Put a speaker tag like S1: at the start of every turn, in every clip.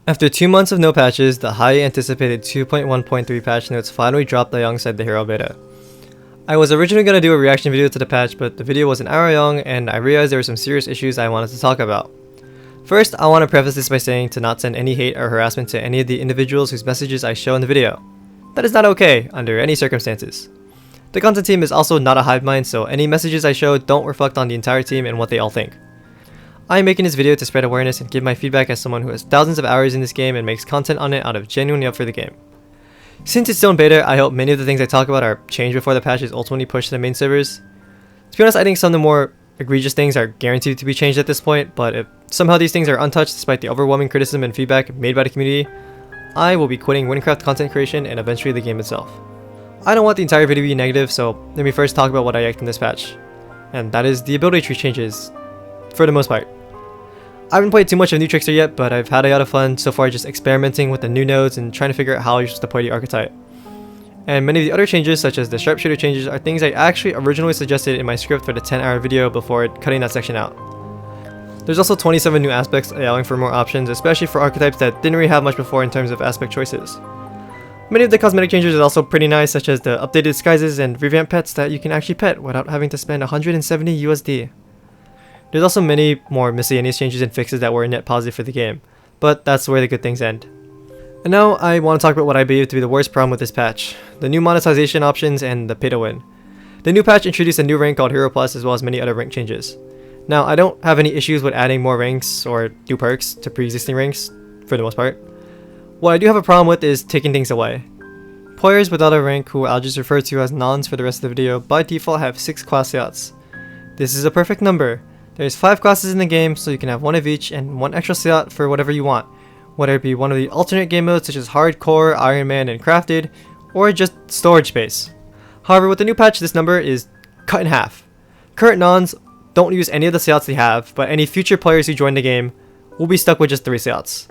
S1: After 2 months of no patches, the highly anticipated 2.1.3 patch notes finally dropped alongside the Hero Beta. I was originally going to do a reaction video to the patch, but the video was an hour long and I realized there were some serious issues I wanted to talk about. First, I want to preface this by saying to not send any hate or harassment to any of the individuals whose messages I show in the video. That is not okay, under any circumstances. The content team is also not a hive mind, so any messages I show don't reflect on the entire team and what they all think. I am making this video to spread awareness and give my feedback as someone who has thousands of hours in this game and makes content on it out of genuine love for the game. Since it's still in beta, I hope many of the things I talk about are changed before the patch is ultimately pushed to the main servers. To be honest, I think some of the more egregious things are guaranteed to be changed at this point, but if somehow these things are untouched despite the overwhelming criticism and feedback made by the community, I will be quitting Wynncraft content creation and eventually the game itself. I don't want the entire video to be negative, so let me first talk about what I liked in this patch. And that is the ability tree changes, for the most part. I haven't played too much of New Trickster yet, but I've had a lot of fun so far just experimenting with the new nodes and trying to figure out how you're supposed to play the archetype. And many of the other changes, such as the sharpshooter changes, are things I actually originally suggested in my script for the 10-hour video before cutting that section out. There's also 27 new aspects allowing for more options, especially for archetypes that didn't really have much before in terms of aspect choices. Many of the cosmetic changes are also pretty nice, such as the updated disguises and revamped pets that you can actually pet without having to spend 170 USD. There's also many more miscellaneous changes and fixes that were a net positive for the game, but that's where the good things end. And now I want to talk about what I believe to be the worst problem with this patch, the new monetization options and the pay to win. The new patch introduced a new rank called Hero Plus as well as many other rank changes. Now I don't have any issues with adding more ranks or new perks to pre-existing ranks, for the most part. What I do have a problem with is taking things away. Players without a rank, who I'll just refer to as nons for the rest of the video, by default have 6 class slots. This is a perfect number. There's 5 classes in the game, so you can have one of each and one extra slot for whatever you want, whether it be one of the alternate game modes such as Hardcore, Iron Man, and Crafted, or just storage space. However, with the new patch, this number is cut in half. Current nons don't use any of the slots they have, but any future players who join the game will be stuck with just 3 slots.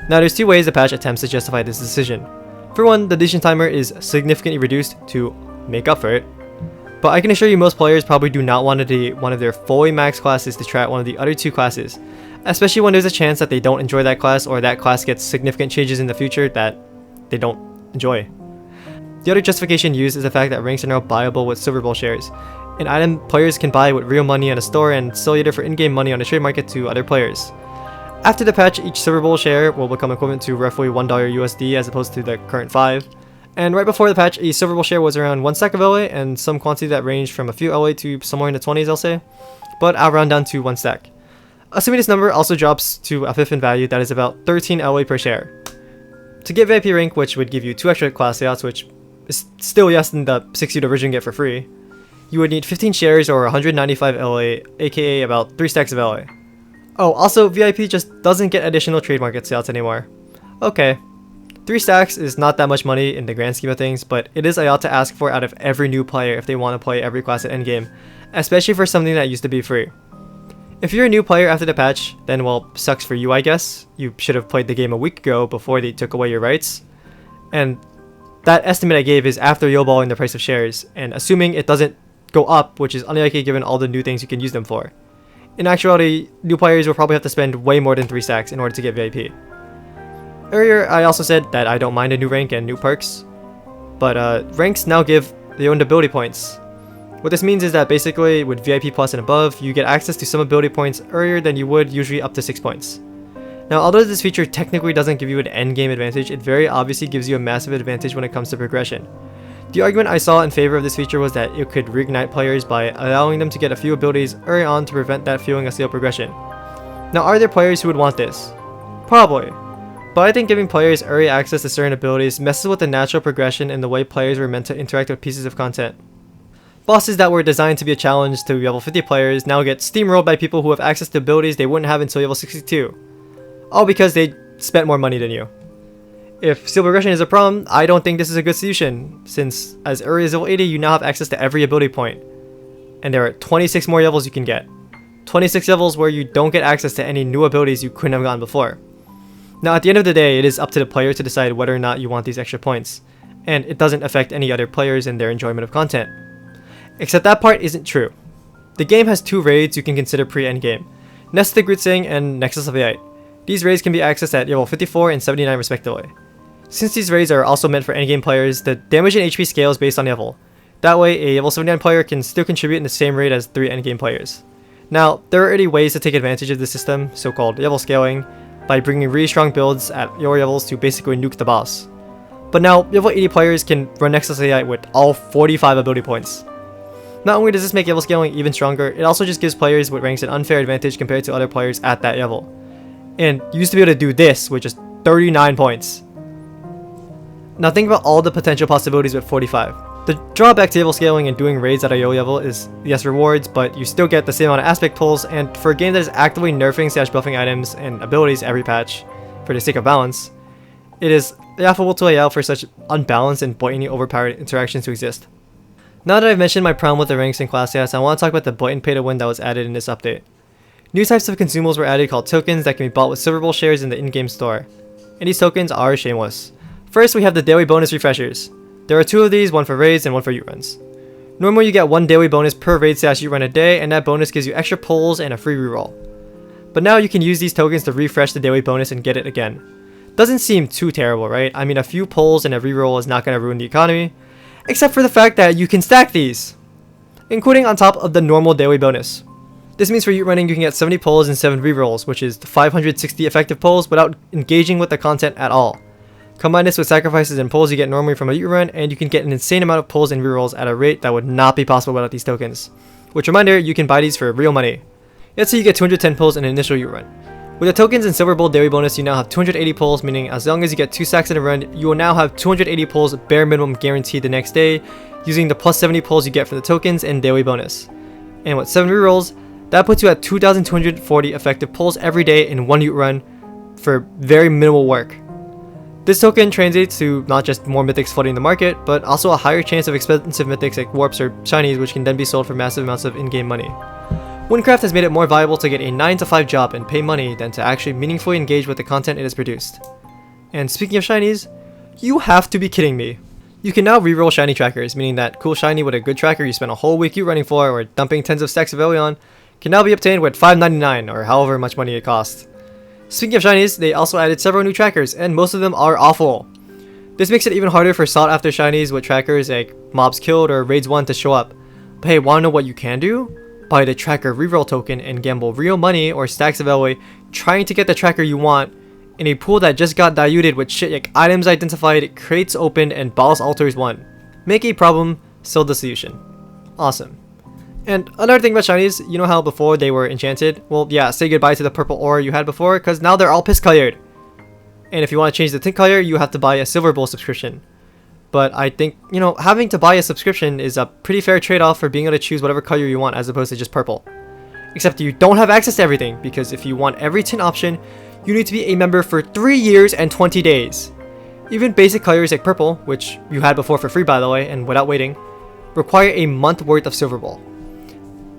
S1: Now there's 2 ways the patch attempts to justify this decision. For one, the deletion timer is significantly reduced to make up for it. But I can assure you most players probably do not want to delete one of their fully maxed classes to try out one of the other 2 classes, especially when there's a chance that they don't enjoy that class or that class gets significant changes in the future that they don't enjoy. The other justification used is the fact that ranks are now buyable with Silver Bowl shares, an item players can buy with real money in a store and sell either for in-game money on the trade market to other players. After the patch, each Silver Bowl share will become equivalent to roughly $1 USD as opposed to the current 5. And right before the patch, a Silver Bowl share was around 1 stack of LA and some quantity that ranged from a few LA to somewhere in the 20s, I'll say. But I'll round down to 1 stack. Assuming this number also drops to a fifth in value, that is about 13 LA per share. To get VIP rank, which would give you 2 extra class slots, which is still less than the 6 you'd originally get for free, you would need 15 shares or 195 LA, aka about 3 stacks of LA. Oh, also VIP just doesn't get additional trade market slots anymore. Okay. 3 stacks is not that much money in the grand scheme of things, but it is a lot to ask for out of every new player if they want to play every class at endgame, especially for something that used to be free. If you're a new player after the patch, then well, sucks for you I guess. You should have played the game a week ago before they took away your rights. And that estimate I gave is after lowballing the price of shares, and assuming it doesn't go up, which is unlikely given all the new things you can use them for. In actuality, new players will probably have to spend way more than 3 stacks in order to get VIP. Earlier, I also said that I don't mind a new rank and new perks, but ranks now give their own ability points. What this means is that basically, with VIP Plus and above, you get access to some ability points earlier than you would usually up to 6 points. Now, although this feature technically doesn't give you an endgame advantage, it very obviously gives you a massive advantage when it comes to progression. The argument I saw in favor of this feature was that it could reignite players by allowing them to get a few abilities early on to prevent that feeling of slow progression. Now, are there players who would want this? Probably. But I think giving players early access to certain abilities messes with the natural progression and the way players were meant to interact with pieces of content. Bosses that were designed to be a challenge to level 50 players now get steamrolled by people who have access to abilities they wouldn't have until level 62. All because they spent more money than you. If skill progression is a problem, I don't think this is a good solution, since as early as level 80 you now have access to every ability point. And there are 26 more levels you can get. 26 levels where you don't get access to any new abilities you couldn't have gotten before. Now at the end of the day, it is up to the player to decide whether or not you want these extra points, and it doesn't affect any other players and their enjoyment of content. Except that part isn't true. The game has 2 raids you can consider pre-endgame, Nest of the Gritsing and Nexus of the Light. These raids can be accessed at level 54 and 79 respectively. Since these raids are also meant for endgame players, the damage and HP scales based on level. That way, a level 79 player can still contribute in the same raid as 3 endgame players. Now, there are already ways to take advantage of this system, so-called level scaling, by bringing really strong builds at lower levels to basically nuke the boss. But now, level 80 players can run Nexus AI with all 45 ability points. Not only does this make level scaling even stronger, it also just gives players with ranks an unfair advantage compared to other players at that level. And you used to be able to do this with just 39 points. Now think about all the potential possibilities with 45. The drawback to level scaling and doing raids at a low level is, yes, rewards, but you still get the same amount of aspect pulls, and for a game that is actively nerfing / buffing items and abilities every patch for the sake of balance, it is laughable to allow for such unbalanced and blatantly overpowered interactions to exist. Now that I've mentioned my problem with the ranks and class stats, I want to talk about the blatant pay to win that was added in this update. New types of consumables were added called tokens that can be bought with Silver Bowl shares in the in-game store, and these tokens are shameless. First, we have the daily bonus refreshers. There are 2 of these, one for raids and one for U-runs. Normally you get 1 daily bonus per raid / U-run a day, and that bonus gives you extra pulls and a free reroll. But now you can use these tokens to refresh the daily bonus and get it again. Doesn't seem too terrible, right? I mean, a few pulls and a reroll is not going to ruin the economy, except for the fact that you can stack these, including on top of the normal daily bonus. This means for U-running you can get 70 pulls and 7 rerolls, which is 560 effective pulls without engaging with the content at all. Combine this with sacrifices and pulls you get normally from a U-run, and you can get an insane amount of pulls and rerolls at a rate that would not be possible without these tokens. Which, reminder, you can buy these for real money. Let's say you get 210 pulls in an initial U-run. With the tokens and Silver Bowl daily bonus, you now have 280 pulls, meaning as long as you get 2 stacks in a run, you will now have 280 pulls bare minimum guaranteed the next day, using the plus 70 pulls you get from the tokens and daily bonus. And with 7 rerolls, that puts you at 2,240 effective pulls every day in 1 U-run for very minimal work. This token translates to not just more mythics flooding the market, but also a higher chance of expensive mythics like warps or shinies, which can then be sold for massive amounts of in-game money. Wynncraft has made it more viable to get a 9 to 5 job and pay money than to actually meaningfully engage with the content it has produced. And speaking of shinies, you have to be kidding me. You can now reroll shiny trackers, meaning that cool shiny with a good tracker you spent a whole week running for or dumping tens of stacks of Elion can now be obtained with $5.99 or however much money it costs. Speaking of shinies, they also added several new trackers, and most of them are awful. This makes it even harder for sought after shinies with trackers like mobs killed or raids won to show up. But hey, wanna know what you can do? Buy the tracker reroll token and gamble real money or stacks of LA trying to get the tracker you want in a pool that just got diluted with shit like items identified, crates opened, and boss altars won. Make a problem, solve the solution. Awesome. And another thing about shinies, you know how before they were enchanted? Well, yeah, say goodbye to the purple aura you had before, because now they're all piss colored. And if you want to change the tint color, you have to buy a Silver Bowl subscription. But I think, having to buy a subscription is a pretty fair trade-off for being able to choose whatever color you want as opposed to just purple. Except you don't have access to everything, because if you want every tint option, you need to be a member for 3 years and 20 days. Even basic colors like purple, which you had before for free by the way, and without waiting, require a month worth of Silver Bowl.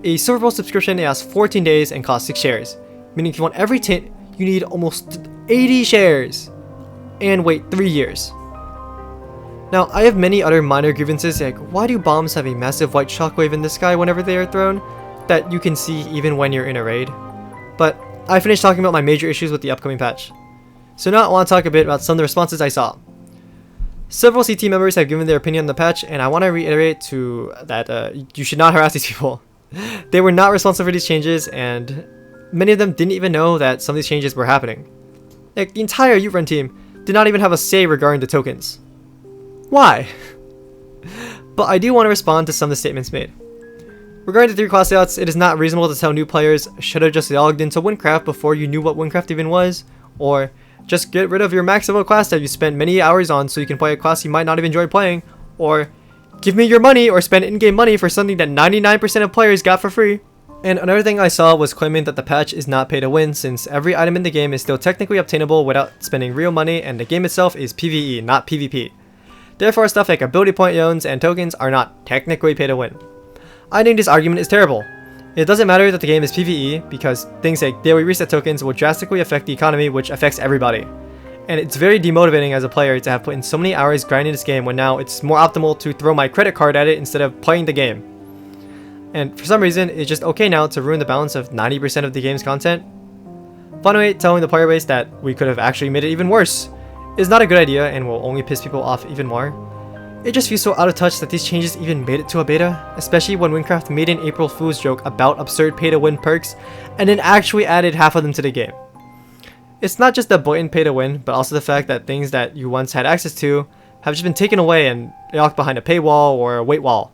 S1: A Silver Bowl subscription lasts 14 days and costs 6 shares, meaning if you want every tint, you need almost 80 shares and wait 3 years. Now, I have many other minor grievances like why do bombs have a massive white shockwave in the sky whenever they are thrown that you can see even when you're in a raid, but I finished talking about my major issues with the upcoming patch. So now I want to talk a bit about some of the responses I saw. Several CT members have given their opinion on the patch, and I want to reiterate that you should not harass these people. They were not responsible for these changes, and many of them didn't even know that some of these changes were happening. Like, the entire U-Run team did not even have a say regarding the tokens. Why? But I do want to respond to some of the statements made. Regarding the 3 class layouts, it is not reasonable to tell new players should have just logged into Wynncraft before you knew what Wynncraft even was, or just get rid of your max level class that you spent many hours on so you can play a class you might not have enjoyed playing, or give me your money or spend in-game money for something that 99% of players got for free. And another thing I saw was claiming that the patch is not pay to win since every item in the game is still technically obtainable without spending real money, and the game itself is PvE, not PvP. Therefore, stuff like ability point loans and tokens are not technically pay to win. I think this argument is terrible. It doesn't matter that the game is PvE because things like daily reset tokens will drastically affect the economy, which affects everybody. And it's very demotivating as a player to have put in so many hours grinding this game when now it's more optimal to throw my credit card at it instead of playing the game. And for some reason, it's just okay now to ruin the balance of 90% of the game's content. Finally, telling the player base that we could have actually made it even worse is not a good idea and will only piss people off even more. It just feels so out of touch that these changes even made it to a beta, especially when Wynncraft made an April Fool's joke about absurd pay-to-win perks and then actually added half of them to the game. It's not just the blatant pay-to-win, but also the fact that things that you once had access to have just been taken away and locked behind a paywall or a wait wall.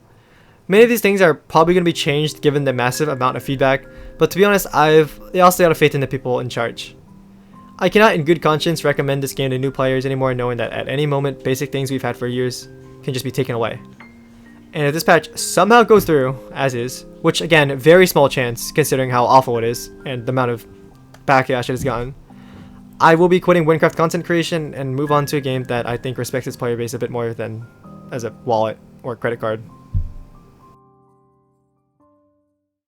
S1: Many of these things are probably going to be changed given the massive amount of feedback, but to be honest, I've lost a lot of faith in the people in charge. I cannot in good conscience recommend this game to new players anymore, knowing that at any moment basic things we've had for years can just be taken away. And if this patch somehow goes through, as is, which again, very small chance considering how awful it is and the amount of backlash it has gotten, I will be quitting Wynncraft content creation and move on to a game that I think respects its player base a bit more than as a wallet or credit card.